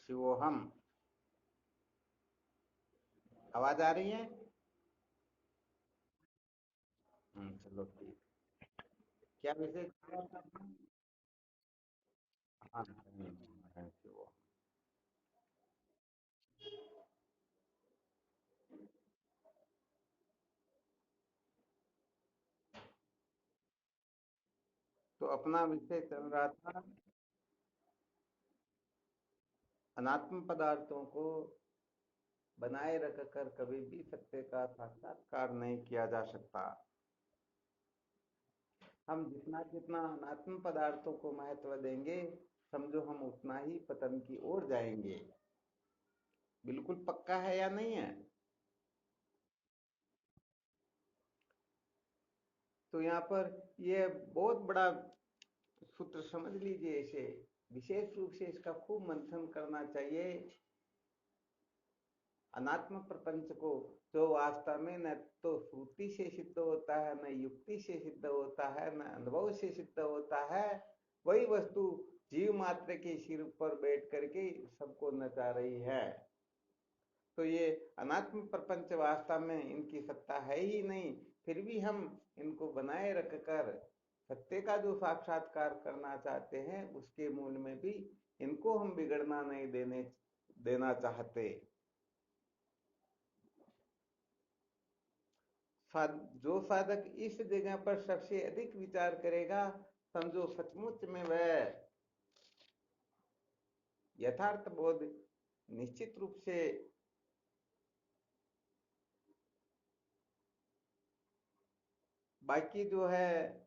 शिवोहम। आवाज आ रही है? चलो ठीक। क्या विषय चल रहा था अपना? हाँ, शिवोहम। तो अपना विषय चल रहा था, अनात्म पदार्थों को बनाए रखकर कभी भी सत्य का साक्षात्कार नहीं किया जा सकता। हम जितना जितना अनात्म पदार्थों को महत्व देंगे, समझो हम उतना ही पतन की ओर जाएंगे। बिल्कुल पक्का है या नहीं है? तो यहाँ पर ये बहुत बड़ा सूत्र समझ लीजिए इसे। विशेष रूप से इसका खूब मंथन करना चाहिए। अनात्म प्रपंच को, जो वास्तव में न तो श्रुति से सिद्ध होता है, न युक्ति से सिद्ध होता है, न अनुभव से सिद्ध होता है, वही वस्तु जीव मात्र के सिर पर बैठ करके सबको नचा रही है। तो ये अनात्म प्रपंच वास्तव में इनकी सत्ता है ही नहीं, फिर भी हम इनको बनाए रखकर सत्य का जो साक्षात्कार करना चाहते हैं, उसके मूल में भी इनको हम बिगड़ना नहीं देना चाहते। जो साधक इस जगह पर सबसे अधिक विचार करेगा, समझो सचमुच में वह यथार्थ बोध निश्चित रूप से बाकी जो है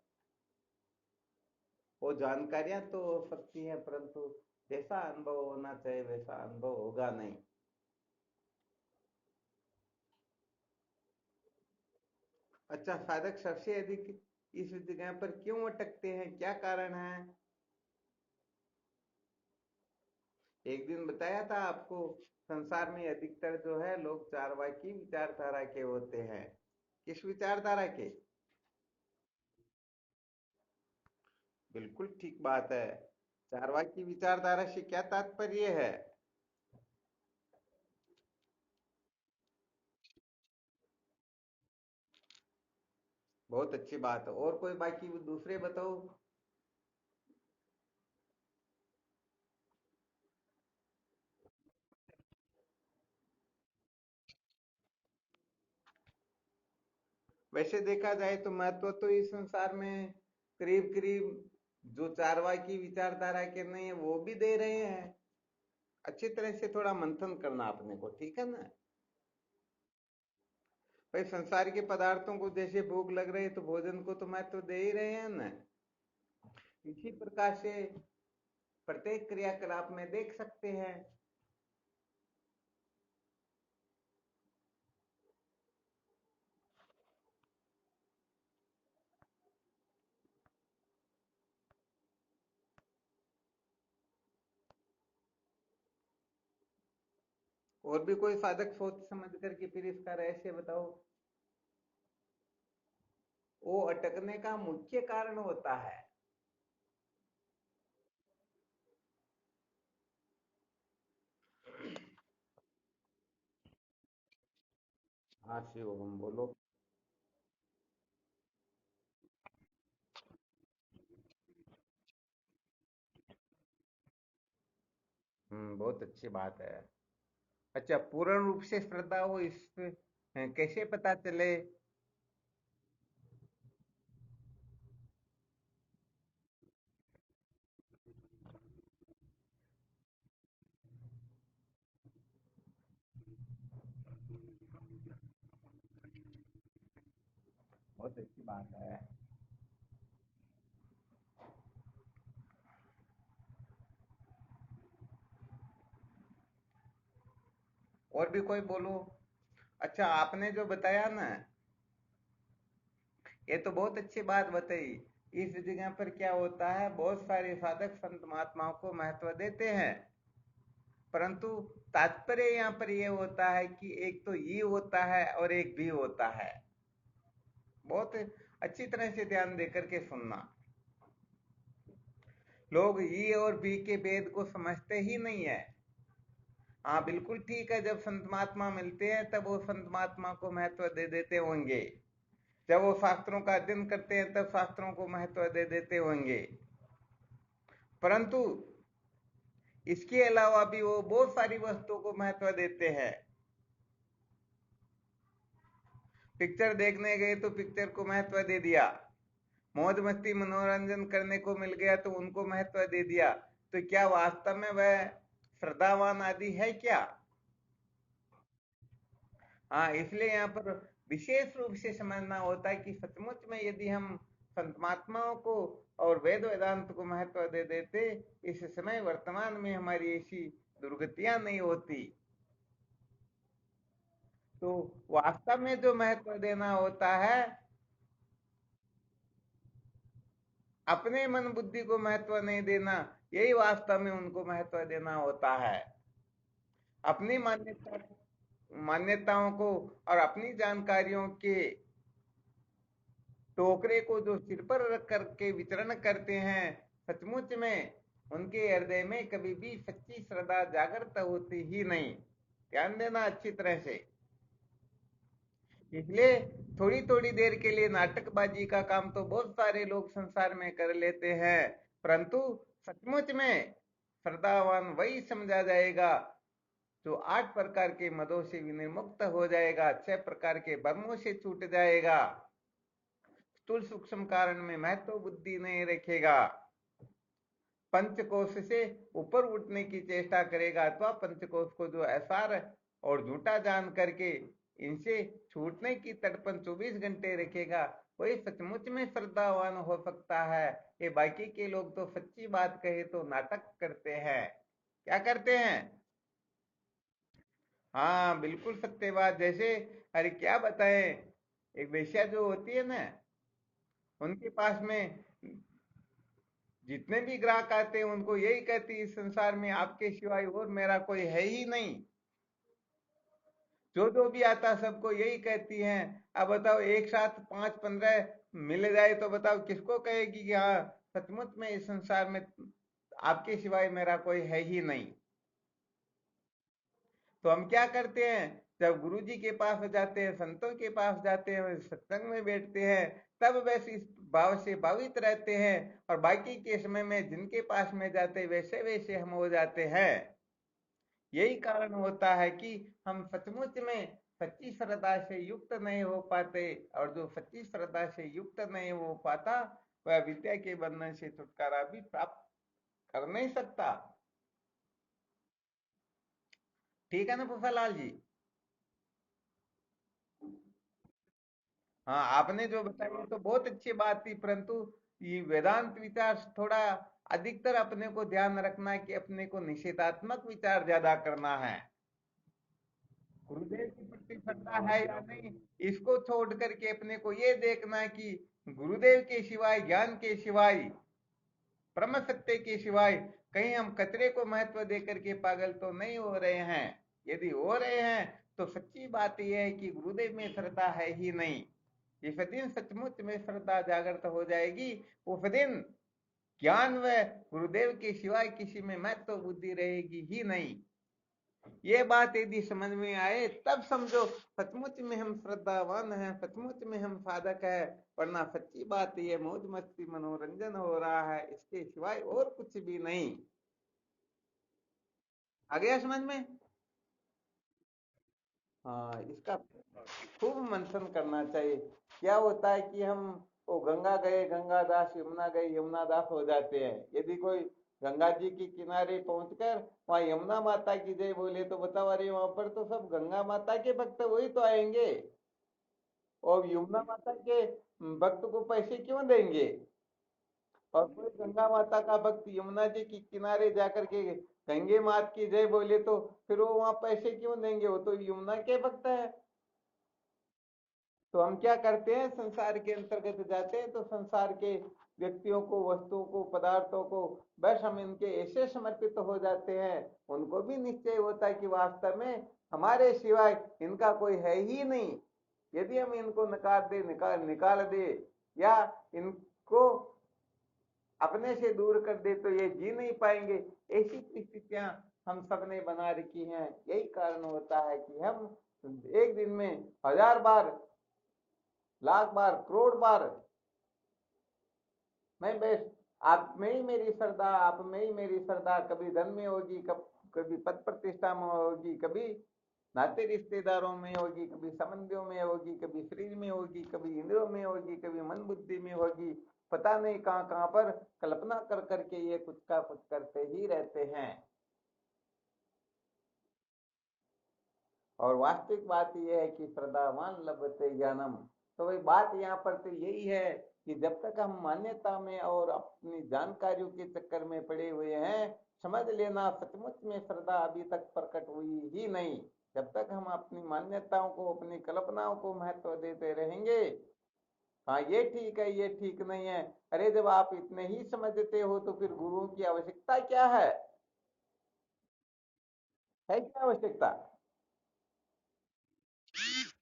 वो जानकारियां तो हो सकती हैं, परंतु जैसा अनुभव होना चाहिए वैसा अनुभव होगा नहीं। अच्छा, साधक सबसे अधिक इस जगह पर क्यों अटकते हैं, क्या कारण है? एक दिन बताया था आपको, संसार में अधिकतर जो है लोग चारवाकी विचारधारा के होते हैं। किस विचारधारा के? बिल्कुल ठीक बात है। चारवाकी विचारधारा से क्या तात्पर्य है? बहुत अच्छी बात है। और कोई बाकी दूसरे बताओ। वैसे देखा जाए तो महत्व तो इस संसार में करीब करीब जो चारवाकी विचारधारा के नहीं है वो भी दे रहे हैं। अच्छी तरह से थोड़ा मंथन करना अपने को, ठीक है ना? भाई, संसार के पदार्थों को जैसे भूख लग रही है तो भोजन को तो महत्व दे ही रहे हैं ना। इसी प्रकार से प्रत्येक क्रियाकलाप में देख सकते हैं। और भी कोई साधक सोच समझ करके फिर इसका रहस्य बताओ। वो अटकने का मुख्य कारण होता है। हाँ शिव, हम बोलो। बहुत अच्छी बात है। अच्छा, पूर्ण रूप से श्रद्धा हो इस कैसे पता चले? बहुत अच्छी बात है। और भी कोई बोलो। अच्छा, आपने जो बताया ना, ये तो बहुत अच्छी बात बताई। इस जगह पर क्या होता है, बहुत सारे साधक संत महात्माओं को महत्व देते हैं, परंतु तात्पर्य यहाँ पर यह होता है कि एक तो ये होता है और एक भी होता है। बहुत अच्छी तरह से ध्यान देकर के सुनना। लोग ये और बी के भेद को समझते ही नहीं है। हाँ बिल्कुल ठीक है, जब संत महात्मा मिलते हैं तब वो संत महात्मा को महत्व दे देते होंगे, जब वो शास्त्रों का अध्ययन करते हैं तब शास्त्रों को महत्व दे देते होंगे, परंतु इसके अलावा भी वो बहुत सारी वस्तुओं को महत्व देते हैं। पिक्चर देखने गए तो पिक्चर को महत्व दे दिया, मौज मस्ती मनोरंजन करने को मिल गया तो उनको महत्व दे दिया। तो क्या वास्तव में वह श्रद्धावान आदि है क्या? हाँ, इसलिए यहाँ पर विशेष रूप से समझना होता है कि सचमुच में यदि हम संत महात्माओं को और वेद वेदांत को महत्व दे देते, इस समय वर्तमान में हमारी ऐसी दुर्गतियां नहीं होती। तो वास्तव में जो महत्व देना होता है, अपने मन बुद्धि को महत्व नहीं देना, यही वास्तव में उनको महत्व देना होता है। अपनी मान्यताओं को और अपनी जानकारियों के टोकरे को जो सिर पर रख करके विचरण करते हैं, सचमुच में उनके हृदय में कभी भी सच्ची श्रद्धा जागृत होती ही नहीं। ध्यान देना अच्छी तरह से। इसलिए थोड़ी थोड़ी देर के लिए नाटकबाजी का काम तो बहुत सारे लोग संसार में कर लेते हैं, परंतु सचमुच में श्रद्धावान वही समझा जाएगा जो 8 प्रकार के मदों से विनिर्मुक्त हो जाएगा, 6 प्रकार के भ्रमों से छूट जाएगा, स्थूल सूक्ष्म कारण में महत्व बुद्धि नहीं रखेगा, पंचकोश से ऊपर उठने की चेष्टा करेगा, अथवा पंचकोश को जो असार और झूठा जान करके इनसे छूटने की तड़पन 24 घंटे रखेगा, वही सचमुच में श्रद्धावान हो सकता है। ये बाकी के लोग तो सच्ची बात कहे तो नाटक करते हैं। क्या करते हैं? हाँ बिल्कुल सत्य बात। जैसे अरे क्या बताएं, एक वेश्या जो होती है ना, उनके पास में जितने भी ग्राहक आते हैं उनको यही कहती है, इस संसार में आपके सिवाय और मेरा कोई है ही नहीं। जो भी आता सबको यही कहती हैं। अब बताओ, एक साथ 5-15 मिल जाए तो बताओ किसको कहेगी कि हाँ सचमुच में इस संसार में आपके सिवाय मेरा कोई है ही नहीं। तो हम क्या करते हैं, जब गुरु जी के पास जाते हैं, संतों के पास जाते हैं, सत्संग में बैठते हैं, तब वैसे इस भाव से भावित रहते हैं, और बाकी के समय में जिनके पास में जाते वैसे वैसे हम हो जाते हैं। यही कारण होता है कि हम सचमुच में सच्ची श्रद्धा से युक्त नहीं हो पाते, और जो सच्ची श्रद्धा से युक्त नहीं हो पाता वह विद्या के बंधन से छुटकारा भी प्राप्त कर नहीं सकता। ठीक है ना पुफालाल जी? हाँ, आपने जो बताया तो बहुत अच्छी बात थी, परंतु ये वेदांत विचार थोड़ा अधिकतर अपने को ध्यान रखना है कि अपने को निषेधात्मक विचार ज्यादा करना है। गुरुदेव की प्रति श्रद्धा है या नहीं, इसको छोड़ करके अपने को ये देखना है कि गुरुदेव के सिवाय, ज्ञान के सिवाय, परम सत्य के सिवाय कहीं हम कचरे को महत्व देकर के पागल तो नहीं हो रहे हैं। यदि हो रहे हैं तो सच्ची बात यह है कि गुरुदेव में श्रद्धा है ही नहीं। जिस दिन सचमुच में श्रद्धा जागृत हो जाएगी, उस दिन ज्ञान व गुरुदेव के सिवाय किसी में महत्व बुद्धि रहेगी ही नहीं। ये बात यदि समझ में आए तब समझो सचमुच में हम श्रद्धावान हैं, सचमुच में हम साधक है। वरना सच्ची बात ये मौज मस्ती मनोरंजन हो रहा है, इसके सिवाय और कुछ भी नहीं। आ गया समझ में? हाँ, इसका खूब मंथन करना चाहिए। क्या होता है कि हम वो गंगा गए गंगा दास, यमुना गए यमुना दास हो जाते हैं। यदि कोई गंगा जी के किनारे पहुंचकर वहां यमुना माता की जय बोले तो बताओ, अरे वहां पर तो सब गंगा माता के भक्त वही तो आएंगे, और यमुना माता के भक्त को पैसे क्यों देंगे? और कोई गंगा माता का भक्त यमुना जी के किनारे जाकर के गंगे माता की जय बोले तो फिर वो वहां पैसे क्यों देंगे? वो तो यमुना के भक्त है। तो हम क्या करते हैं, संसार के अंतर्गत जाते हैं तो संसार के व्यक्तियों को, वस्तुओं को, पदार्थों को बस हम इनके ऐसे समर्पित हो जाते हैं, उनको भी निश्चय होता है कि वास्तव में हमारे सिवाय इनका कोई है ही नहीं। यदि हम इनको नकार दे, निकाल दे, या इनको अपने से दूर कर दे तो ये जी नहीं पाएंगे। ऐसी परिस्थितियां हम सब ने बना रखी हैं। यही कारण होता है कि हम एक दिन में 1000 बार, लाख बार, करोड़ बार मैं बेस्ट, आप में ही मेरी श्रद्धा, आप में ही मेरी श्रद्धा, कभी धन में होगी, कभी पद प्रतिष्ठा में होगी, कभी नाते रिश्तेदारों में होगी, कभी संबंधियों में होगी, कभी शरीर में होगी, कभी इंद्रियों में होगी, कभी मन बुद्धि में होगी। पता नहीं कहाँ कहाँ पर कल्पना कर करके ये कुछ का कुछ करते ही रहते हैं। और वास्तविक बात यह है कि श्रद्धावान लभते ज्ञानम। तो भाई बात यहाँ पर तो यही है कि जब तक हम मान्यता में और अपनी जानकारियों के चक्कर में पड़े हुए हैं, समझ लेना सचमुच में श्रद्धा अभी तक प्रकट हुई ही नहीं। जब तक हम अपनी मान्यताओं को, अपनी कल्पनाओं को महत्व देते रहेंगे, हाँ ये ठीक है, ये ठीक नहीं है, अरे जब आप इतने ही समझते हो तो फिर गुरुओं की आवश्यकता क्या है क्या आवश्यकता?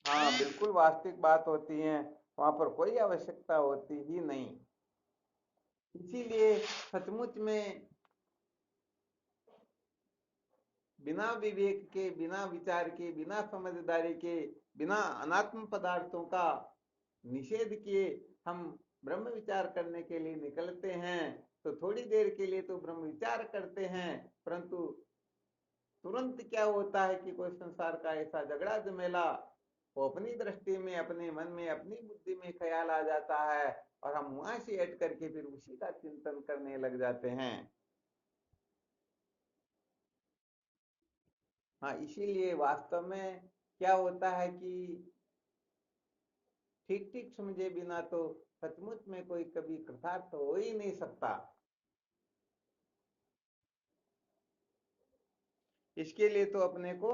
हाँ बिल्कुल वास्तविक बात होती है, वहां पर कोई आवश्यकता होती ही नहीं। इसीलिए सचमुच में बिना विवेक के, बिना विचार के, बिना समझदारी के, बिना अनात्म पदार्थों का निषेध किए हम ब्रह्म विचार करने के लिए निकलते हैं। तो थोड़ी देर के लिए तो ब्रह्म विचार करते हैं, परंतु तुरंत क्या होता है कि कोई संसार का ऐसा झगड़ा झमेला वो अपनी दृष्टि में, अपने मन में, अपनी बुद्धि में ख्याल आ जाता है, और हम वहां से हट करके फिर उसी का चिंतन करने लग जाते हैं। हाँ इसीलिए वास्तव में क्या होता है कि ठीक ठीक समझे बिना तो सचमुच में कोई कभी कृतार्थ हो ही नहीं सकता। इसके लिए तो अपने को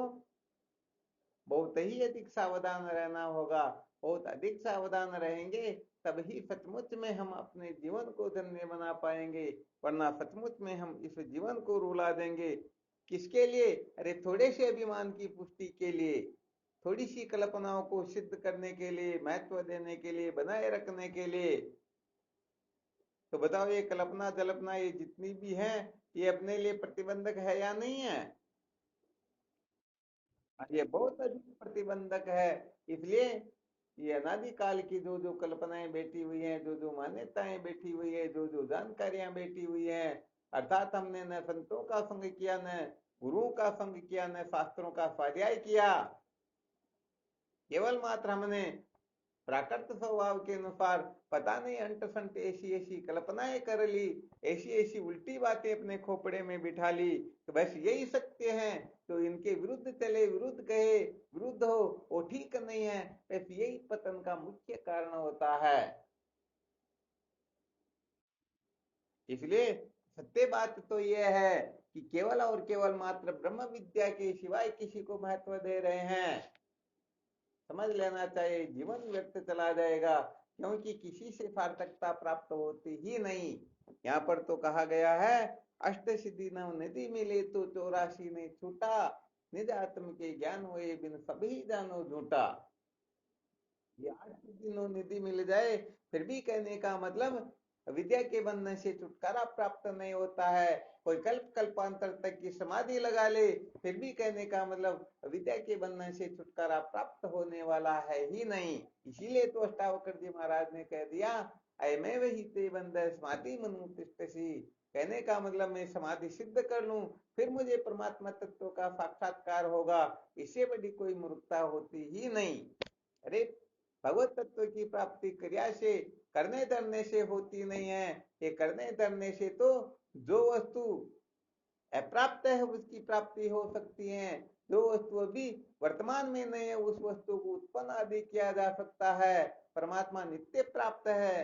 बहुत ही अधिक सावधान रहना होगा। बहुत अधिक सावधान रहेंगे तभी सचमुच में हम अपने जीवन को धन्य बना पाएंगे, वरना सचमुच में हम इस जीवन को रुला देंगे। किसके लिए? अरे थोड़े से अभिमान की पुष्टि के लिए, थोड़ी सी कल्पनाओं को सिद्ध करने के लिए, महत्व देने के लिए, बनाए रखने के लिए। तो बताओ ये कल्पना जल्पना ये जितनी भी है, ये अपने लिए प्रतिबंधक है या नहीं है? ये बहुत अधिक प्रतिबंधक है। इसलिए ये अनादिकाल की जो जो कल्पनाएं बैठी हुई हैं, जो जो मान्यताएं बैठी हुई है, जो जो जानकारियां बैठी हुई हैं, अर्थात हमने न संतों का संग किया, न गुरुओं का संग किया, न शास्त्रों का स्वाध्याय किया, केवल मात्र हमने प्राकृत स्वभाव के अनुसार पता नहीं अंट संट ऐसी ऐसी कल्पनाएं कर ली, ऐसी ऐसी उल्टी बातें अपने खोपड़े में बिठा ली तो बस यही सत्य है, तो इनके विरुद्ध चले, विरुद्ध कहे, विरुद्ध हो, वो ठीक नहीं है। बस यही पतन का मुख्य कारण होता है। इसलिए सत्य बात तो यह है कि केवल और केवल मात्र ब्रह्म विद्या के सिवाय किसी को महत्व दे रहे हैं, समझ लेना चाहिए जीवन व्यर्थ चला जाएगा, क्योंकि किसी से सार्थकता प्राप्त होती ही नहीं। यहाँ पर तो कहा गया है, अष्ट सिद्धि नव निधि मिले तो 84 ने छूटा, निज आत्म के ज्ञान हुए बिन सभी जानो झूठा। ये 8 सिद्धि नव निधि मिल जाए फिर भी कहने का मतलब विद्या के बंधन से छुटकारा प्राप्त नहीं होता है। कोई कल्प कल्पांतर तक की समाधि लगा ले फिर भी कहने का मतलब विद्या के बंधन से छुटकारा प्राप्त होने वाला है ही नहीं। इसीलिए तो अष्टावक्र जी महाराज ने कह दिया, अयमे वही ते बंध समाधि मनु तिष्ठसि। कहने का मतलब मैं समाधि सिद्ध कर लूं फिर मुझे परमात्मा तत्व का साक्षात्कार होगा, इससे बड़ी कोई मूर्खता होती ही नहीं। अरे भगवत तत्व की प्राप्ति क्रिया से, करने धरने से होती नहीं है। ये करने धरने से तो जो वस्तु अप्राप्त है उसकी प्राप्ति हो सकती है, जो वस्तु अभी वर्तमान में नहीं है उस वस्तु को उत्पन्न आदि किया जा सकता है। परमात्मा नित्य प्राप्त है।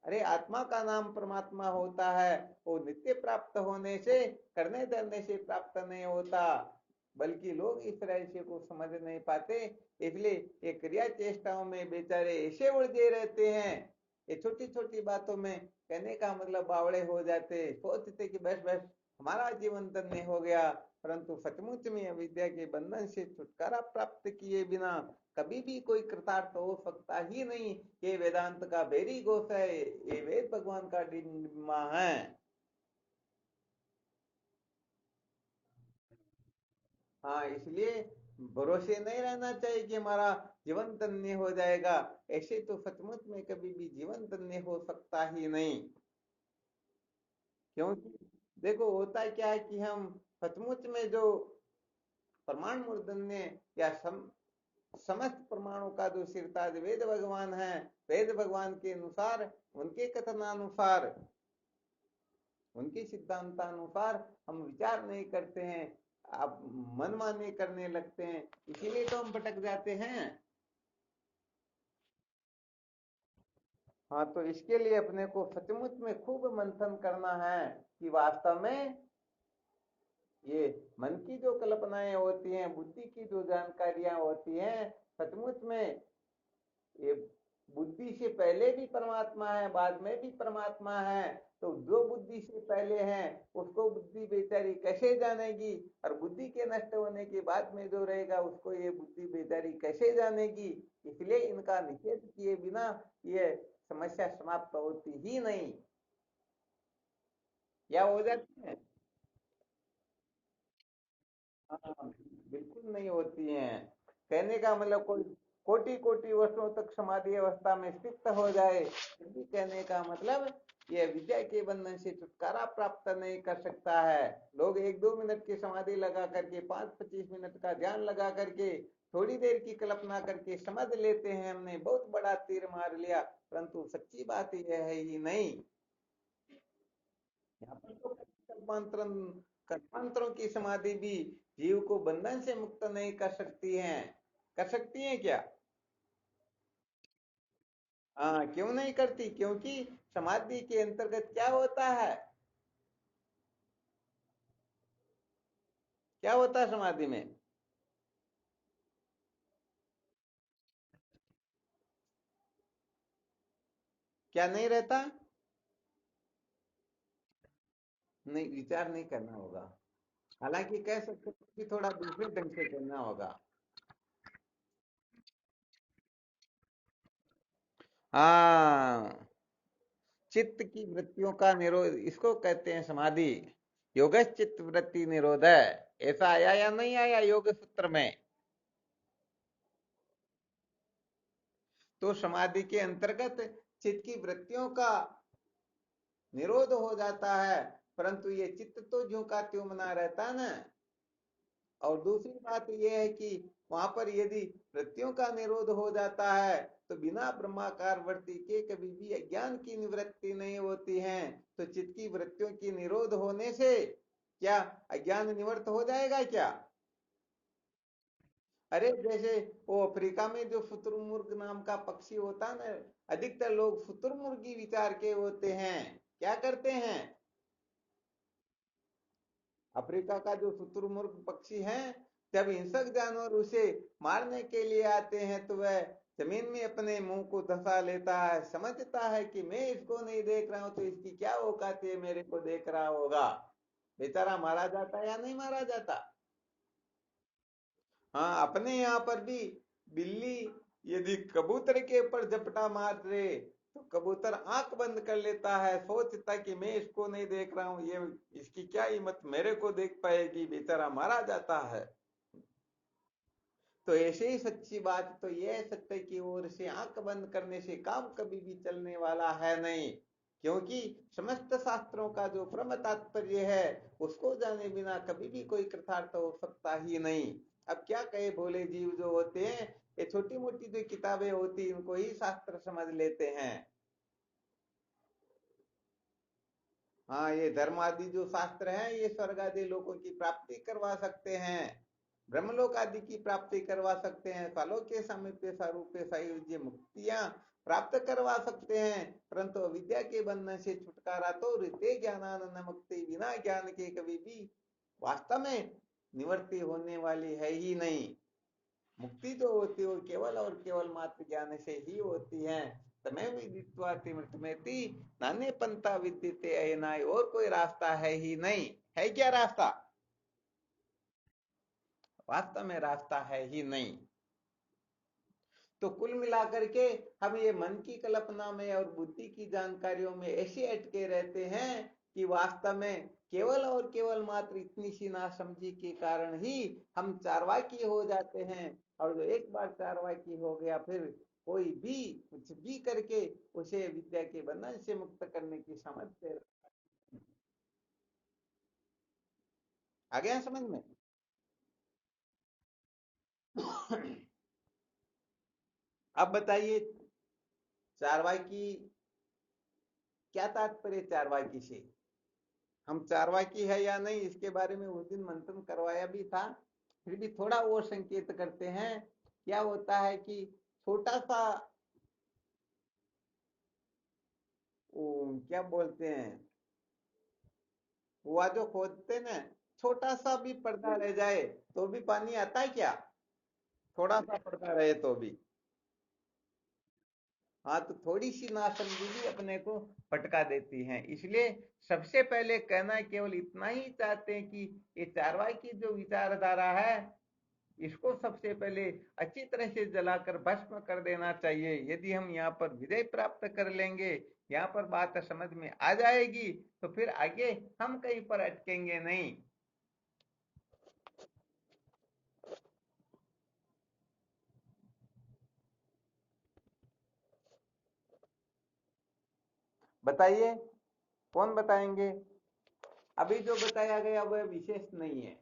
अरे आत्मा का नाम परमात्मा होता है, वो नित्य प्राप्त होने से, करने धरने से प्राप्त नहीं होता, बल्कि लोग इस रहस्य को समझ नहीं पाते। इसलिए ये क्रिया चेष्टाओं में बेचारे ऐसे उलझे रहते हैं, ये छोटी छोटी बातों में कहने का मतलब बावड़े हो जाते, सोचते कि बस बस हमारा जीवन धन्य हो गया, परंतु सचमुच में अविद्या के बंधन से छुटकारा प्राप्त किए बिना कभी भी कोई कृतार्थ हो सकता ही नहीं। ये वेदांत का बेरी घोष है, ये वेद भगवान का डिम्बा है। हाँ, इसलिए भरोसे नहीं रहना चाहिए कि हमारा जीवन धन्य हो जाएगा। ऐसे तो सचमुच में कभी भी जीवन धन्य हो सकता ही नहीं। क्योंकि देखो होता क्या है कि हम सचमुच में जो परमाणु मूर्धन्य या समस्त परमाणु का जो सिरताज वेद भगवान है, वेद भगवान के अनुसार, उनके कथनानुसार, उनके सिद्धांतानुसार हम विचार नहीं करते हैं, आप मनमानी करने लगते हैं, इसीलिए तो हम भटक जाते हैं। हाँ, तो इसके लिए अपने को सचमुच में खूब मंथन करना है कि वास्तव में ये मन की जो कल्पनाएं होती हैं, बुद्धि की जो जानकारियां होती हैं, सचमुच में ये बुद्धि से पहले भी परमात्मा है, बाद में भी परमात्मा है। तो जो बुद्धि से पहले है उसको बुद्धि बेचारी कैसे जानेगी, और बुद्धि के नष्ट होने के बाद में जो रहेगा उसको ये बुद्धि बेचारी कैसे जानेगी। इसलिए इनका निषेध किए बिना ये समस्या समाप्त होती ही नहीं, या हो जाती है। हाँ, बिल्कुल नहीं होती हैं। कहने का मतलब कोई कोटि कोटि वर्षों तक समाधि अवस्था में स्थित हो जाए, फिर भी कहने का मतलब ये विद्या के बंधन से छुटकारा प्राप्त नहीं कर सकता है। लोग 1-2 मिनट की समाधि लगा करके, 5-25 मिनट का ध्यान लगा करके, थोड़ी देर की कल्पना करके समझ लेते हैं हमने बहुत बड़ा तीर मार लिया, परंतु सच्ची बात यह है ही नहीं। यहाँ पर तो कल्पांतरण, कल्पांतरों की समाधि भी जीव को बंधन से मुक्त नहीं कर सकती हैं। कर सकती हैं क्या? हाँ, क्यों नहीं करती? क्योंकि समाधि के अंतर्गत क्या होता है, क्या होता है समाधि में? क्या नहीं रहता? नहीं, विचार नहीं करना होगा। हालांकि कह सकते हैं कि थोड़ा दूसरे ढंग से करना होगा। हाँ, चित्त की वृत्तियों का निरोध, इसको कहते हैं समाधि। योग चित्त वृत्ति निरोध है। ऐसा आया या नहीं आया योग सूत्र में? तो समाधि के अंतर्गत चित्त की वृत्तियों का निरोध हो जाता है, परंतु ये चित्त तो ज्यों का त्यों बना रहता है ना। और दूसरी बात यह है कि वहां पर यदि वृत्तियों का निरोध हो जाता है तो बिना ब्रह्माकार वृत्ति के कभी भी अज्ञान की निवृत्ति नहीं होती है। तो चित्त की वृत्तियों की निरोध होने से क्या अज्ञान निवृत्त हो जाएगा क्या? अरे जैसे वो अफ्रीका में जो शुतुरमुर्ग नाम का पक्षी होता है ना, अधिकतर लोग शुतुरमुर्गी विचार के होते हैं। क्या करते हैं? अफ्रीका का जो शुतुरमुर्ग पक्षी है, जब हिंसक जानवर उसे मारने के लिए आते हैं तो वह जमीन में अपने मुंह को धंसा लेता है, समझता है कि मैं इसको नहीं देख रहा हूं तो इसकी क्या औकात है मेरे को देख रहा होगा। बेचारा मारा जाता या नहीं मारा जाता? हाँ, अपने यहाँ पर भी बिल्ली यदि कबूतर के ऊपर झपटा मार दे तो कबूतर आंख बंद कर लेता है, सोचता कि मैं इसको नहीं देख रहा हूं, ये इसकी क्या हिम्मत मेरे को देख पाएगी, बेचारा मारा जाता है। तो ऐसे ही सच्ची बात तो यह है, सत्य की ओर से आंख बंद करने से काम कभी भी चलने वाला है नहीं। क्योंकि समस्त शास्त्रों का जो परम तात्पर्य है उसको जाने बिना कभी भी कोई कृतार्थ हो सकता ही नहीं। अब क्या कहे, भोले जीव जो होते हैं ये छोटी मोटी जो किताबें होती इनको ही शास्त्र समझ लेते हैं। हाँ, ये धर्म आदि जो शास्त्र हैं ये स्वर्ग आदि लोगों की प्राप्ति करवा सकते हैं, ब्रह्मलोक आदि की प्राप्ति करवा सकते हैं, फलों के समीप्य सारूप्य सायुज्य मुक्तियां प्राप्त करवा सकते हैं, परंतु अविद्या के बंधन से छुटकारा तो ऋते ज्ञानानंद मुक्ति बिना ज्ञान के कभी भी वास्तव में निवृत्ति होने वाली है ही नहीं। मुक्ति जो होती है वो केवल और केवल मात्र ज्ञान से ही होती है। तमें विदित्वा तिमिर्तमेति नान्य पंथा विद्यते अयनाय, और कोई रास्ता है ही नहीं। है क्या रास्ता? वास्तव में रास्ता है ही नहीं। तो कुल मिलाकर के हम ये मन की कल्पना में और बुद्धि की जानकारियों में ऐसे अटके रहते हैं कि वास्तव में केवल और केवल मात्र इतनी सी नासमझी के कारण ही हम चारवाकी हो जाते हैं। और जो एक बार चारवाकी हो गया, फिर कोई भी कुछ भी करके उसे विद्या के बंधन से मुक्त करने की समझ से। आ गया समझ में? अब बताइए, चारवाकी क्या तात्पर्य चारवाकी से? हम चारवाकी है या नहीं इसके बारे में उस दिन मंथन करवाया भी था, फिर भी थोड़ा और संकेत करते हैं। क्या होता है कि छोटा सा, क्या बोलते हैं, कुआ जो खोदते ना, छोटा सा भी पर्दा रह जाए तो भी पानी आता है क्या? थोड़ा सा पर्दा रहे तो भी। हाँ, तो थोड़ी सी नासमझी भी अपने को भटका देती है। इसलिए सबसे पहले कहना केवल इतना ही चाहते हैं कि ये चारवाई की जो विचारधारा है, इसको सबसे पहले अच्छी तरह से जलाकर भस्म कर देना चाहिए। यदि हम यहाँ पर विजय प्राप्त कर लेंगे, यहाँ पर बात समझ में आ जाएगी, तो फिर आगे हम कहीं पर अटकेंगे नहीं। बताइए, कौन बताएंगे? अभी जो बताया गया वह विशेष नहीं है,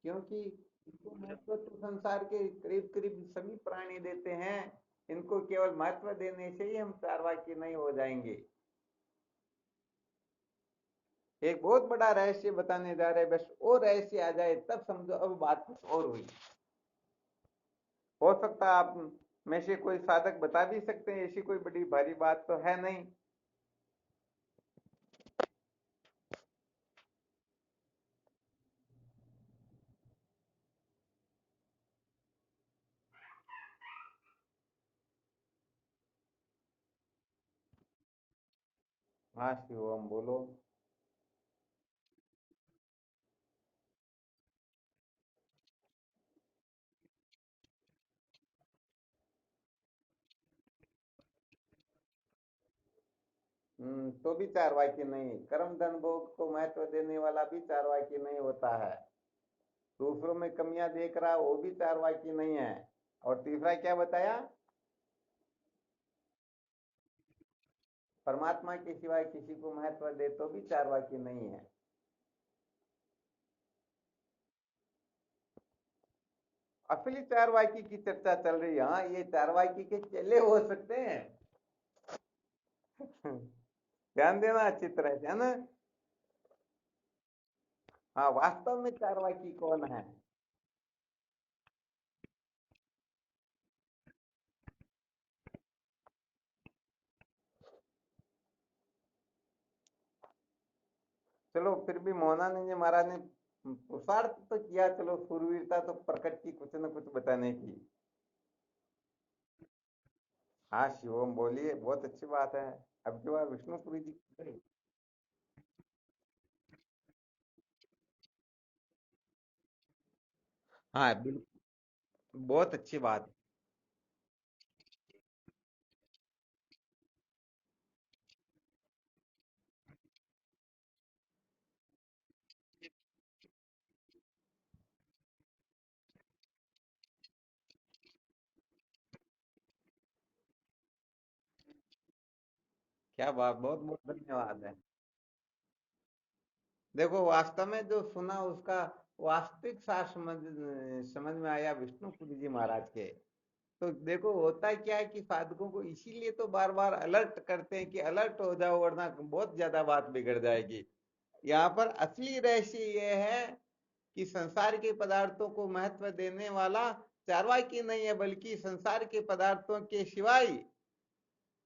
क्योंकि इसको महत्व तो संसार के करीब करीब सभी प्राणी देते हैं। इनको केवल महत्व देने से ही हम चारवाकी नहीं हो जाएंगे। एक बहुत बड़ा रहस्य बताने जा रहे हैं, बस वो रहस्य आ जाए तब समझो अब बात कुछ और हुई। हो सकता है आप में से कोई साधक बता भी सकते हैं, ऐसी कोई बड़ी भारी बात तो है नहीं। हाँ शिवम बोलो। तो भी चारवाकी नहीं, कर्म धन भोग को महत्व देने वाला भी चारवाकी नहीं होता है। दूसरों में कमियां देख रहा वो भी चारवाकी नहीं है। और तीसरा क्या बताया? परमात्मा के सिवाय किसी को महत्व दे तो भी चारवाकी नहीं है। असली चारवाकी की चर्चा चल रही है। हाँ, ये चारवाकी के चेले हो सकते हैं। ध्यान देना अच्छी तरह से, है ना? हाँ, वास्तव में चारवाकी कौन है? चलो फिर भी मोहनानंद जी महाराज ने पुरुषार्थ तो किया, चलो शूरवीरता तो प्रकट की कुछ न कुछ बताने की। हाँ शिवम बोलिए, बहुत अच्छी बात है। अब की बार विष्णुपुरी जी। हाँ बिल्कुल, बहुत अच्छी बात। क्या बात, बहुत बहुत धन्यवाद है। देखो, वास्तव में जो सुना उसका वास्तविक सार समझ समझ में आया विष्णुपुरी जी महाराज के। तो देखो, होता क्या है कि साधकों को इसीलिए तो बार बार अलर्ट करते हैं कि अलर्ट हो जाओ वरना बहुत ज्यादा बात बिगड़ जाएगी। यहाँ पर असली रहस्य ये है कि संसार के पदार्थों को महत्व देने वाला चार्वाकी नहीं है, बल्कि संसार के पदार्थों के सिवाय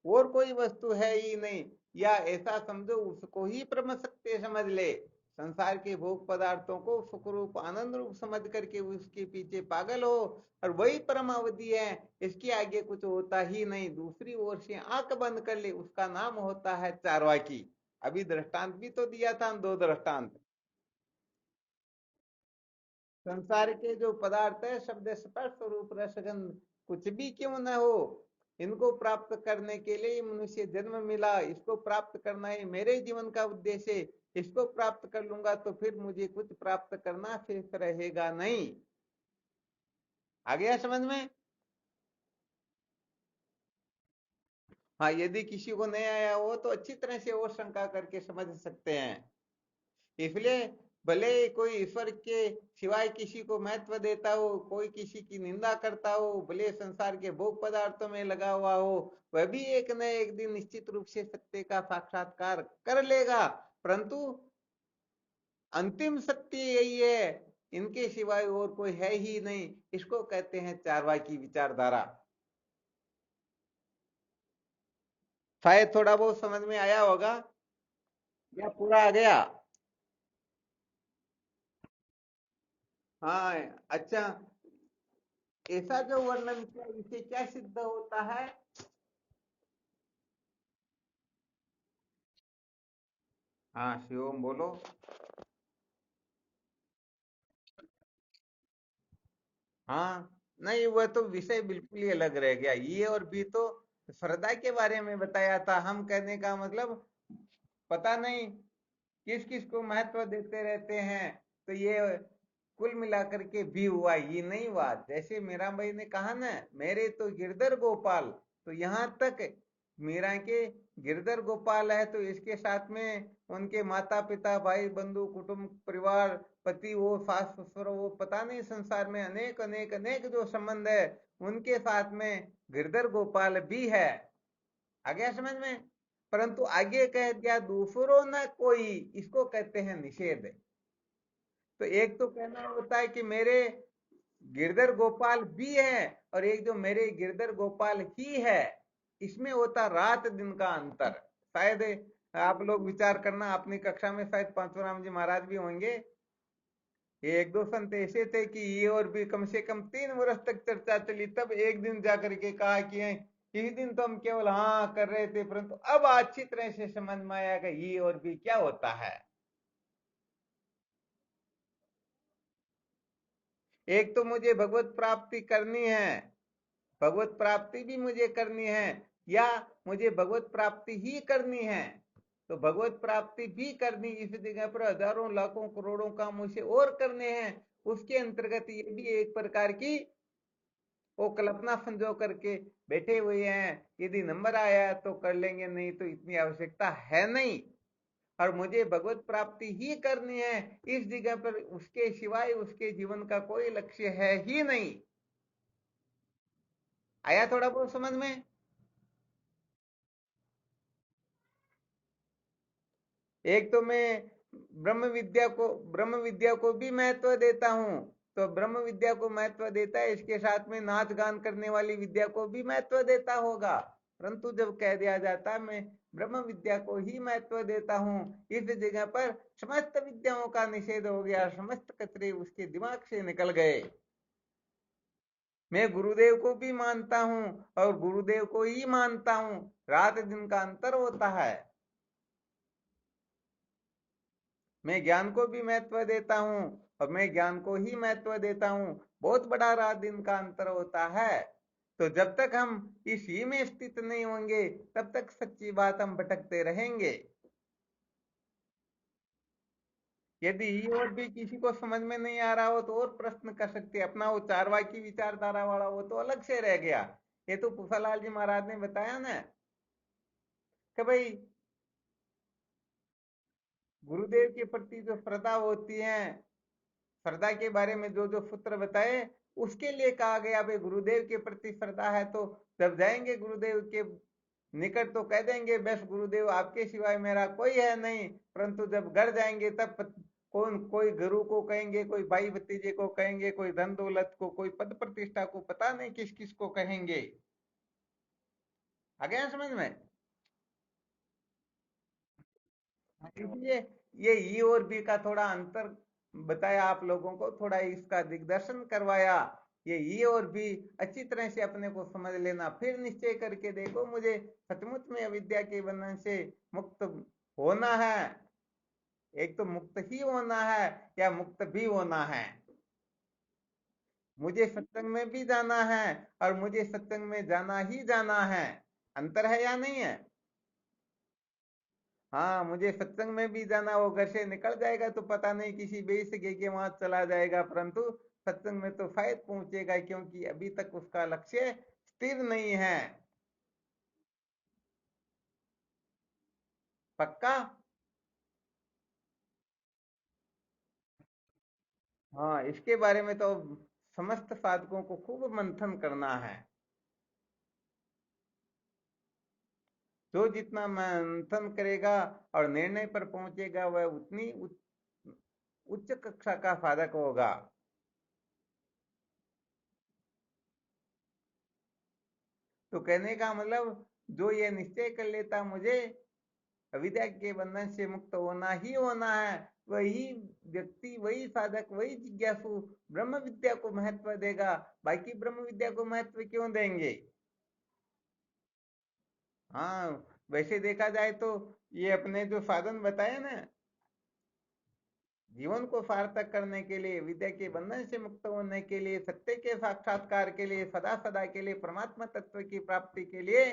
और कोई वस्तु है ही नहीं। या ऐसा समझो, उसको ही परम सत्य समझ ले। संसार के भोग पदार्थों को सुख रूप आनंद रूप समझ करके उसके पीछे पागल हो, और वही परम अवधि है। इसके आगे कुछ होता ही नहीं। दूसरी ओर से आंख बंद कर ले, उसका नाम होता है चारवाकी। अभी दृष्टांत भी तो दिया था, दो दृष्टांत। संसार के जो पदार्थ है, शब्द स्पर्श रूप रसगंध, कुछ भी क्यों न हो, इनको प्राप्त करने के लिए मनुष्य जन्म मिला, इसको प्राप्त करना ही मेरे जीवन का उद्देश्य है। इसको प्राप्त कर लूंगा तो फिर मुझे कुछ प्राप्त करना शेष रहेगा नहीं। आ गया समझ में? हाँ, यदि किसी को नहीं आया हो तो अच्छी तरह से और शंका करके समझ सकते हैं। इसलिए भले कोई ईश्वर के सिवाय किसी को महत्व देता हो, कोई किसी की निंदा करता हो, भले संसार के भोग पदार्थों में लगा हुआ हो, वह भी एक न एक दिन निश्चित रूप से सत्य का साक्षात्कार कर लेगा। परंतु अंतिम सत्य यही है, इनके सिवाय और कोई है ही नहीं। इसको कहते हैं चारवाकी विचारधारा। शायद थोड़ा बहुत समझ में आया होगा या पूरा आ गया? हाँ। अच्छा, ऐसा जो वर्णन किया इसे क्या सिद्ध होता है? हाँ शिवम बोलो। हाँ, नहीं वह तो विषय बिल्कुल ही अलग रह गया। ये और भी तो श्रद्धा के बारे में बताया था। हम कहने का मतलब पता नहीं किस किस को महत्व देते रहते हैं, तो ये कुल मिलाकर के भी हुआ, ये नहीं हुआ। जैसे मीरा भाई ने कहा ना, मेरे तो गिरधर गोपाल, तो यहाँ तक मीरा के गिरधर गोपाल है, तो इसके साथ में उनके माता पिता भाई बंधु कुटुंब परिवार पति वो सास ससुर वो पता नहीं संसार में अनेक अनेक अनेक जो संबंध है, उनके साथ में गिरधर गोपाल भी है। आ गया समझ में? परंतु आगे कह दिया दूसरों न कोई, इसको कहते हैं निषेध। तो एक तो कहना होता है कि मेरे गिरधर गोपाल भी है, और एक जो मेरे गिरधर गोपाल ही है, इसमें होता रात दिन का अंतर। शायद आप लोग विचार करना, अपनी कक्षा में शायद पांचुराम जी महाराज भी होंगे। ये एक दो संत ऐसे थे कि ये और भी कम से कम 3 वर्ष तक चर्चा चली, तब एक दिन जाकर के कहा कि इस दिन तो हम केवल हाँ कर रहे थे, परंतु अब अच्छी तरह से समझ में आया कि ये और भी क्या होता है। एक तो मुझे भगवत प्राप्ति करनी है, भगवत प्राप्ति भी मुझे करनी है, या मुझे भगवत प्राप्ति ही करनी है। तो भगवत प्राप्ति भी करनी, इस जगह पर हजारों लाखों करोड़ों काम उसे और करने हैं। उसके अंतर्गत ये भी एक प्रकार की वो कल्पना संजो करके बैठे हुए हैं, यदि नंबर आया तो कर लेंगे, नहीं तो इतनी आवश्यकता है नहीं। और मुझे भगवत प्राप्ति ही करनी है, इस जगह पर उसके सिवाय उसके जीवन का कोई लक्ष्य है ही नहीं। आया थोड़ा बहुत समझ में? एक तो मैं ब्रह्म विद्या को भी महत्व देता हूं, तो ब्रह्म विद्या को महत्व देता है, इसके साथ में नाच गान करने वाली विद्या को भी महत्व देता होगा। परंतु जब कह दिया जाता है मैं ब्रह्म विद्या को ही महत्व देता हूं, इस जगह पर समस्त विद्याओं का निषेध हो गया, समस्त कचरे उसके दिमाग से निकल गए। मैं गुरुदेव को भी मानता हूं और गुरुदेव को ही मानता हूं, रात दिन का अंतर होता है। मैं ज्ञान को भी महत्व देता हूं और मैं ज्ञान को ही महत्व देता हूं, बहुत बड़ा रात दिन का अंतर होता है। तो जब तक हम इस ही में स्थित नहीं होंगे, तब तक सच्ची बात हम भटकते रहेंगे। यदि ये और भी किसी को समझ में नहीं आ रहा हो तो और प्रश्न कर सकते हैं। अपना वो चारवाकी विचारधारा वाला वो तो अलग से रह गया। ये तो पुफालाल जी महाराज ने बताया ना कि भाई गुरुदेव के प्रति जो श्रद्धा होती है, श्रद्धा के बारे में जो जो सूत्र बताए, उसके लिए कहा गया भाई गुरुदेव के प्रति श्रद्धा है तो जब जाएंगे गुरुदेव के निकट तो कह देंगे बस गुरुदेव आपके सिवाय मेरा कोई है नहीं। परंतु जब घर जाएंगे तब कौन कोई गुरु को कहेंगे, कोई भाई भतीजे को कहेंगे, कोई धन दौलत को, कोई पद प्रतिष्ठा को, पता नहीं किस किस को कहेंगे। आ गया समझ में? इसलिए ये ई और बी का थोड़ा अंतर बताया आप लोगों को, थोड़ा इसका दिग्दर्शन करवाया। ये ई और बी अच्छी तरह से अपने को समझ लेना, फिर निश्चय करके देखो मुझे सचमुच में अविद्या के बंधन से मुक्त होना है। एक तो मुक्त ही होना है या मुक्त भी होना है। मुझे सत्संग में भी जाना है और मुझे सत्संग में जाना ही जाना है। अंतर है या नहीं है? हाँ, मुझे सत्संग में भी जाना, वो घर से निकल जाएगा तो पता नहीं किसी बेइस के वहां चला जाएगा, परंतु सत्संग में तो शायद पहुंचेगा, क्योंकि अभी तक उसका लक्ष्य स्थिर नहीं है। पक्का? हाँ, इसके बारे में तो समस्त साधकों को खूब मंथन करना है। जो जितना मंथन करेगा और निर्णय पर पहुंचेगा, वह उतनी उच्च कक्षा का साधक होगा। तो कहने का मतलब, जो ये निश्चय कर लेता मुझे अविद्या के बंधन से मुक्त होना ही होना है, वही व्यक्ति, वही साधक, वही जिज्ञासु ब्रह्म विद्या को महत्व देगा। बाकी ब्रह्म विद्या को महत्व क्यों देंगे? हाँ, वैसे देखा जाए तो ये अपने जो साधन बताए ना, जीवन को सार्थक करने के लिए, विद्या के बंधन से मुक्त होने के लिए, सत्य के साक्षात्कार के लिए, सदा सदा के लिए परमात्मा तत्व की प्राप्ति के लिए,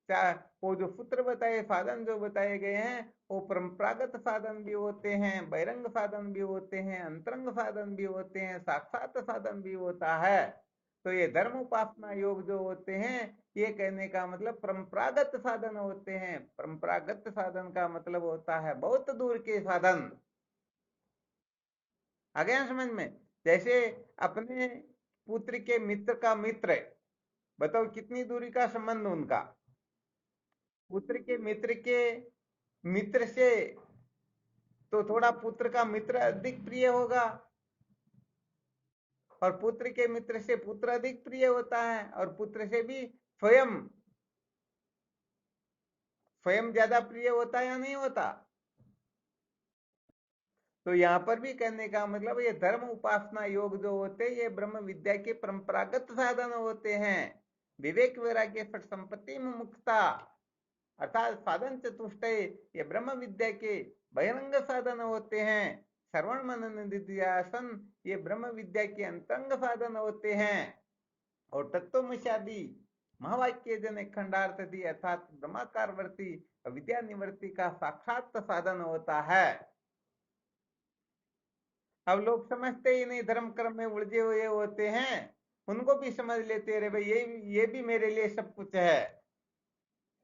वो जो सूत्र बताए, साधन जो बताए गए हैं, वो परंपरागत साधन भी होते हैं, बहिरंग साधन भी होते हैं, अंतरंग साधन भी होते हैं, साक्षात साधन भी होता है। तो ये धर्म उपासना योग जो होते हैं, ये कहने का मतलब परंपरागत साधन होते हैं। परंपरागत साधन का मतलब होता है बहुत दूर के साधन। आ गया समझ में? जैसे अपने पुत्र के मित्र का मित्र, बताओ कितनी दूरी का संबंध उनका। पुत्र के मित्र के मित्र से तो थोड़ा पुत्र का मित्र अधिक प्रिय होगा, और पुत्र के मित्र से पुत्र अधिक प्रिय होता है, और पुत्र से भी स्वयं स्वयं ज्यादा प्रिय होता है या नहीं होता? तो यहाँ पर भी कहने का मतलब, ये धर्म उपासना योग जो होते हैं, ये ब्रह्म विद्या के परंपरागत साधन होते हैं। विवेक वैराग्य फट संपत्ति मुक्ता, अर्थात साधन चतुष्टय, ये ब्रह्म विद्या के बहिरंग साधन होते हैं। श्रवण मनन निधिध्यासन, ये ब्रह्म विद्या के अंतरंग साधन होते हैं। और तत्वमशादी महावाक्य जन खंडार्थ दी, अर्थात ब्रह्माकार वर्ती विद्या निवृत्ति का साक्षात साधन होता है। अब लोग समझते ही नहीं, धर्म कर्म में उलझे हुए होते हैं, उनको भी समझ लेते रहे भाई ये भी मेरे लिए सब कुछ है।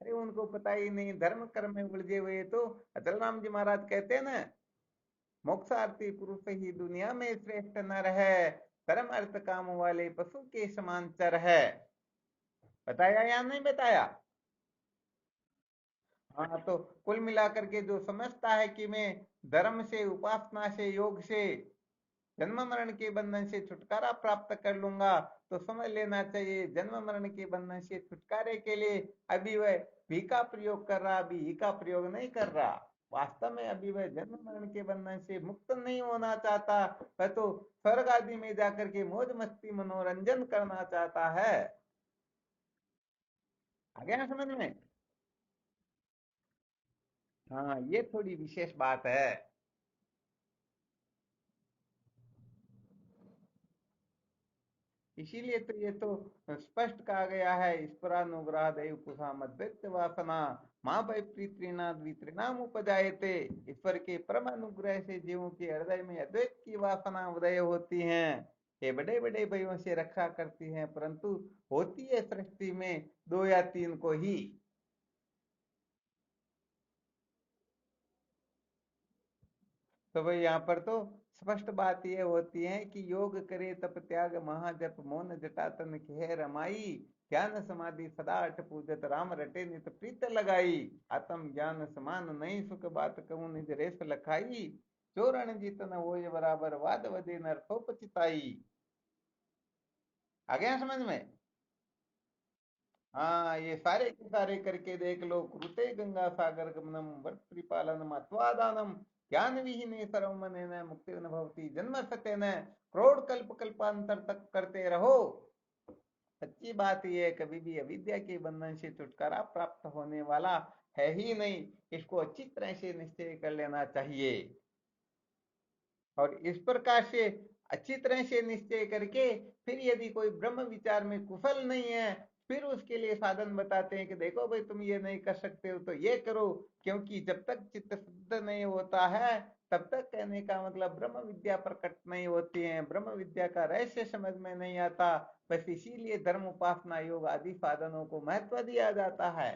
अरे उनको पता ही नहीं, धर्म कर्म में उलझे हुए। तो अचल राम जी महाराज कहते हैं ना, मोक्षार्थी पुरुष ही दुनिया में श्रेष्ठ नर है, धर्म अर्थ काम वाले पशु के समान चर है। बताया या नहीं बताया? हाँ, तो कुल मिलाकर के जो समझता है कि मैं धर्म से, उपासना से, योग से जन्म मरण के बंधन से छुटकारा प्राप्त कर लूंगा, तो समझ लेना चाहिए जन्म मरण के बंधन से छुटकारे के लिए अभी वह भी का प्रयोग कर रहा, अभी ही का प्रयोग नहीं कर रहा। वास्तव में अभी वह जन्म मरण के बंधन से मुक्त नहीं होना चाहता, वह तो स्वर्ग आदि में जाकर के मौज मस्ती मनोरंजन करना चाहता है। आ गया समझ में? हाँ, ये थोड़ी विशेष बात है। इसीलिए तो ये तो स्पष्ट कहा गया है, ईश्वरानुग्रह दैव कुशाम अद्वैत वासना माँ भय प्रीतिनाद वितरिणाम उपजायते। ईश्वर के परम अनुग्रह से जीवों के हृदय में अद्वैत की वासना उदय होती हैं। ये बड़े बड़े भयों से रक्षा करती हैं, परंतु होती है सृष्टि में दो या तीन को ही। तो भाई यहाँ पर तो स्पष्ट बात यह होती है कि योग करे तप त्याग महाजप, मौन जटा तन खेह रमाई, ज्ञान समाधि सदा अठ पूजत, राम रटे नित प्रीत लगाई, आत्म ज्ञान समान नहीं सुख बात कहूँ निज रेस लखाई, चोरण जीतन वो बराबर वाद वदे नर को पचिताई। आ गया समझ में? हाँ, ये सारे के सारे करके देख लो। कृते गंगा सागर गमनम वर्त त्रिपालनम अत्वादानम, ज्ञान विहीने सर्वमनेन मुक्ति न भवति जन्म सत्येन, करोड़ कल्प कल्पांतर तक करते रहो। सच्ची बात यह है, कभी भी अविद्या के बंधन से छुटकारा प्राप्त होने वाला है ही नहीं। इसको अच्छी तरह से निश्चय कर लेना चाहिए। और इस प्रकार से अच्छी तरह से निश्चय करके फिर यदि कोई ब्रह्म विचार में कुशल नहीं है, फिर उसके लिए साधन बताते हैं कि देखो भाई तुम ये नहीं कर सकते हो तो ये करो। क्योंकि जब तक चित्त शुद्ध नहीं होता है तब तक कहने का मतलब ब्रह्म विद्या प्रकट नहीं होती है, ब्रह्म विद्या का रहस्य समझ में नहीं आता। बस इसीलिए धर्म उपासना योग आदि साधनों को महत्व दिया जाता है।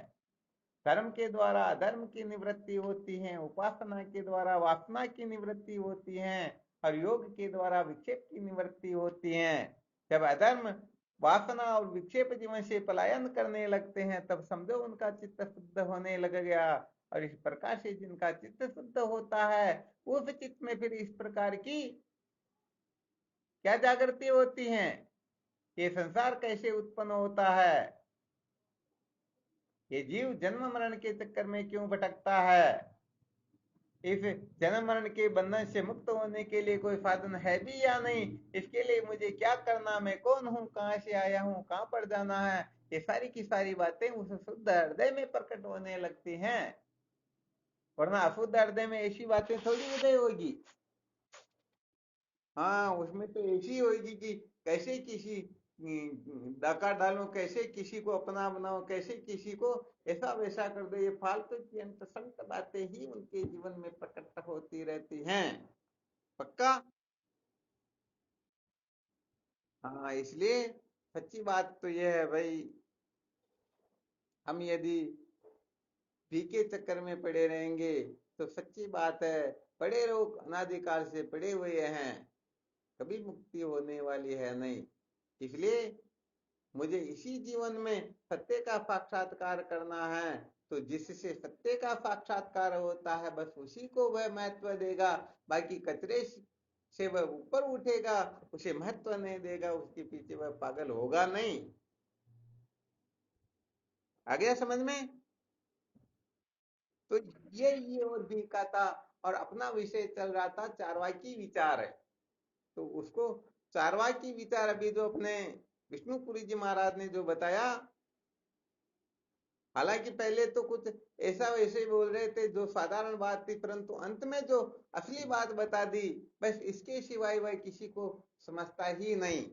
धर्म के द्वारा अधर्म की निवृत्ति होती है, उपासना के द्वारा वासना की निवृत्ति होती है, और योग के द्वारा विक्षेप की निवृत्ति होती है। जब अधर्म वासना और विक्षेप जीवन से पलायन करने लगते हैं तब समझो उनका चित्त शुद्ध होने लग गया। और इस प्रकार से जिनका चित्त शुद्ध होता है उस चित्त में फिर इस प्रकार की क्या जागृति होती है, ये संसार कैसे उत्पन्न होता है, ये जीव जन्म मरण के चक्कर में क्यों भटकता है, इस जन्म मरण के बंधन से मुक्त होने के लिए कोई साधन है भी या नहीं, इसके लिए मुझे क्या करना, मैं कौन हूँ, कहाँ से आया हूँ, कहाँ पर जाना है, ये सारी की सारी बातें उस शुद्ध हृदय में प्रकट होने लगती हैं। वरना अशुद्ध हृदय में ऐसी बातें थोड़ी उदय होगी। हाँ, उसमें तो ऐसी होगी कि कैसे किसी डाका डालो, कैसे किसी को अपना बनाओ, कैसे किसी को ऐसा वैसा कर दो, ये फालतू की अंत संत बातें ही उनके जीवन में प्रकट होती रहती हैं। पक्का। हाँ, इसलिए सच्ची बात तो यह है भाई, हम यदि भी के चक्कर में पड़े रहेंगे तो सच्ची बात है पड़े रहो, अनादिकाल से पड़े हुए हैं, कभी मुक्ति होने वाली है नहीं। इसलिए मुझे इसी जीवन में सत्य का साक्षात्कार करना है, तो जिससे सत्य का साक्षात्कार होता है बस उसी को वह महत्व देगा। बाकी कचरे से वह ऊपर उठेगा, उसे महत्व नहीं देगा, उसके पीछे वह पागल होगा नहीं। आ गया समझ में? तो ये और भी का था, और अपना विषय चल रहा था चारवाकी विचार है। तो उसको चारवाकी विचार अभी जो अपने विष्णुपुरी जी महाराज ने जो बताया, हालांकि पहले तो कुछ ऐसा वैसे ही बोल रहे थे जो साधारण बात थी, परंतु अंत में जो असली बात बता दी, बस इसके सिवाय वह किसी को समझता ही नहीं।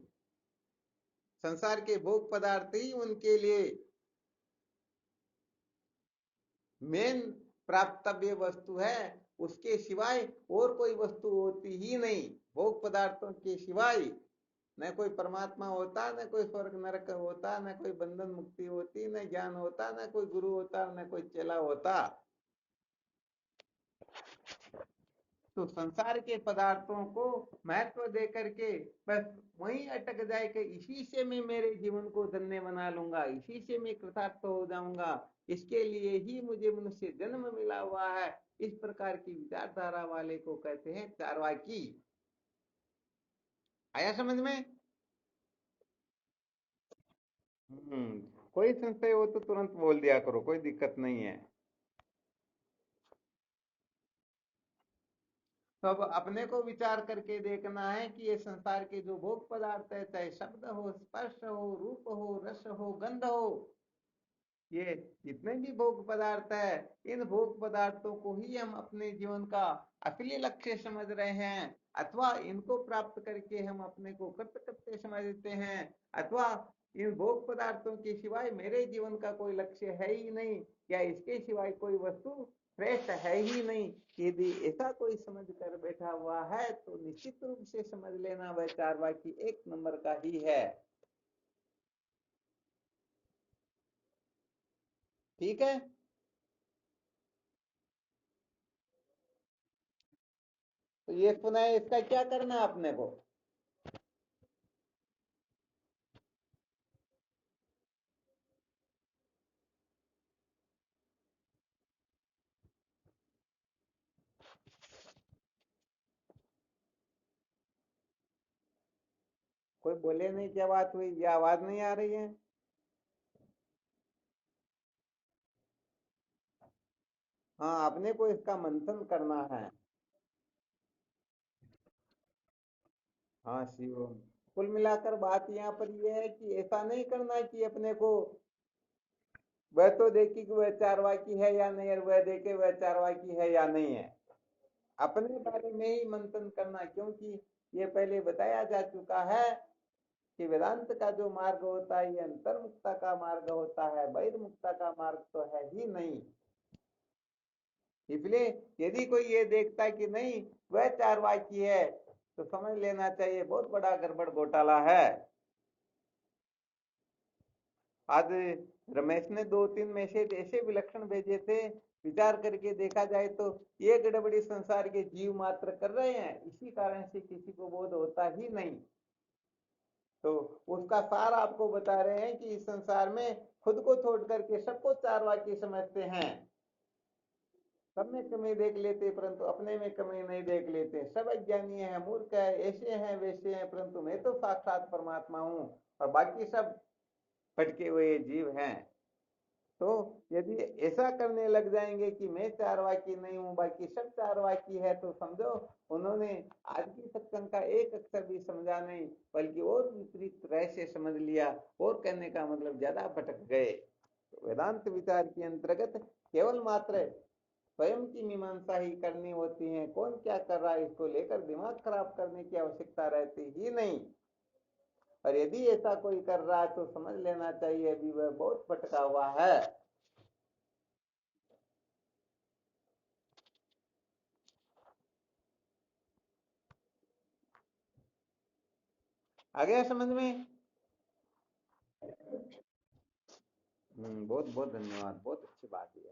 संसार के भोग पदार्थ ही उनके लिए मेन प्राप्तव्य वस्तु है, उसके सिवाय और कोई वस्तु होती ही नहीं। भोग पदार्थों के सिवाय न कोई परमात्मा होता, न कोई स्वर्ग नरक होता, न कोई बंधन मुक्ति होती, न ज्ञान होता, न कोई गुरु होता, न कोई चेला होता। तो संसार के पदार्थों को महत्व दे करके बस वहीं अटक जाए कि इसी से मैं मेरे जीवन को धन्य बना लूंगा, इसी से मैं कृतार्थ हो जाऊंगा, इसके लिए ही मुझे मनुष्य जन्म मिला हुआ है, इस प्रकार की विचारधारा वाले को कहते हैं चारवाकी। आया समझ में? कोई संशय हो तो तुरंत बोल दिया करो, कोई दिक्कत नहीं है। तो अब अपने को विचार करके देखना है कि ये संसार के जो भोग पदार्थ है, चाहे शब्द हो, स्पर्श हो, रूप हो, रस हो, गंध हो, ये जितने भी भोग पदार्थ है, इन भोग पदार्थों को ही हम अपने जीवन का असली लक्ष्य समझ रहे हैं, अथवा इनको प्राप्त करके हम अपने को कृतकृत्य समझते हैं, अथवा इन भोग पदार्थों के सिवाय मेरे जीवन का कोई लक्ष्य है ही नहीं, या इसके सिवाय कोई वस्तु श्रेष्ठ है ही नहीं। यदि ऐसा कोई समझ कर बैठा हुआ है तो निश्चित रूप से समझ लेना वह चारवाकी एक नंबर का ही है। ठीक है। तो ये सुना है, इसका क्या करना है अपने को? कोई बोले नहीं क्या बात हुई, ये आवाज नहीं आ रही है? हाँ, अपने को इसका मंथन करना है। हाँ शिव, कुल मिलाकर बात यहाँ पर यह है कि ऐसा नहीं करना कि अपने को वह तो देखे कि वह चारवाकी है या नहीं, और वह देखे वह चारवाकी है या नहीं है। अपने बारे में ही मंथन करना, क्योंकि ये पहले बताया जा चुका है कि वेदांत का जो मार्ग होता है ये अंतर्मुक्ता का मार्ग होता है, बहिर्मुक्ता का मार्ग तो है ही नहीं। इसलिए यदि कोई ये देखता है कि नहीं वह चारवाकी है, तो समझ लेना चाहिए बहुत बड़ा गड़बड़ घोटाला है। आज रमेश ने 2-3 मैसेज ऐसे विलक्षण भेजे थे, विचार करके देखा जाए तो ये गड़बड़ी संसार के जीव मात्र कर रहे हैं, इसी कारण से किसी को बोध होता ही नहीं। तो उसका सार आपको बता रहे हैं कि इस संसार में खुद को छोड़ करके सबको चारवाकी समझते हैं, सब में कमी देख लेते परंतु अपने में कमी नहीं देख लेते, सब अज्ञानी है, मूर्ख है, ऐसे हैं वैसे हैं, परंतु मैं तो साक्षात परमात्मा हूँ और बाकी सब भटके हुए जीव हैं। तो यदि ऐसा करने लग जाएंगे कि मैं चारवाकी नहीं हूं बाकी सब चारवाकी है, तो समझो उन्होंने आज की सत्संग का एक अक्षर भी समझा नहीं, बल्कि और विपरीत रहस्य समझ लिया, और कहने का मतलब ज्यादा भटक गए। तो वेदांत विचार के अंतर्गत केवल मात्र स्वयं की मीमांसा ही करनी होती है, कौन क्या कर रहा है इसको लेकर दिमाग खराब करने की आवश्यकता रहती ही नहीं। और यदि ऐसा कोई कर रहा है तो समझ लेना चाहिए अभी वह बहुत भटका हुआ है। आ गया समझ में? बहुत बहुत धन्यवाद, बहुत अच्छी बात है।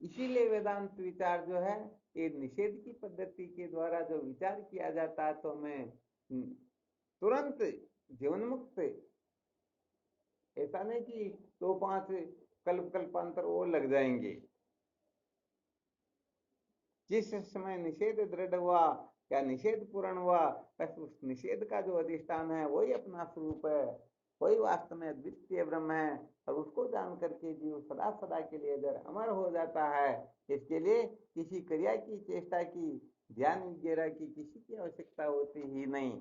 इसीलिए वेदांत विचार जो है ये निषेध की पद्धति के द्वारा जो विचार किया जाता है तो हमें तुरंत जीवन मुक्त, ऐसा नहीं कि 2-5 कल्पांतर वो लग जाएंगे। जिस समय निषेध दृढ़ हुआ या निषेध पूर्ण हुआ, बस उस निषेध का जो अधिष्ठान है वही अपना स्वरूप है, वही वास्तव में अद्वितीय ब्रह्म है, और उसको जान करके जीव सदा सदा के लिए इधर अमर हो जाता है। इसके लिए किसी क्रिया की, चेष्टा की, ध्यान वगैरह की किसी की आवश्यकता होती ही नहीं।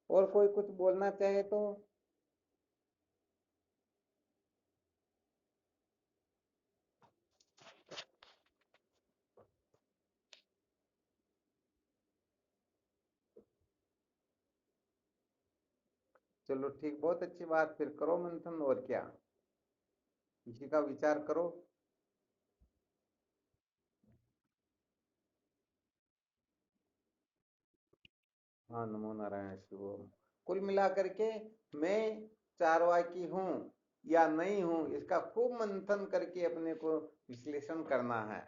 और कोई कुछ बोलना चाहे तो? चलो ठीक, बहुत अच्छी बात, फिर करो मंथन, और क्या, इसी का विचार करो। हाँ, नमो नारायण शिवोम। कुल मिलाकर के मैं चारवाकी हूँ या नहीं हूँ, इसका खूब मंथन करके अपने को विश्लेषण करना है।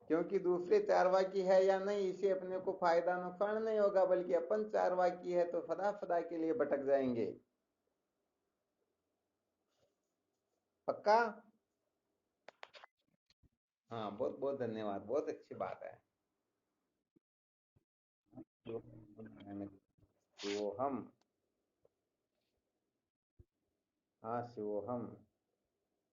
क्योंकि दूसरे चारवाकी है या नहीं इसे अपने को फायदा नुकसान नहीं होगा, बल्कि अपन चारवाकी है तो सदा सदा के लिए भटक जाएंगे। पक्का? हाँ, बहुत बहुत धन्यवाद, बहुत अच्छी बात है। शिवोहम। हाँ, शिवोहम।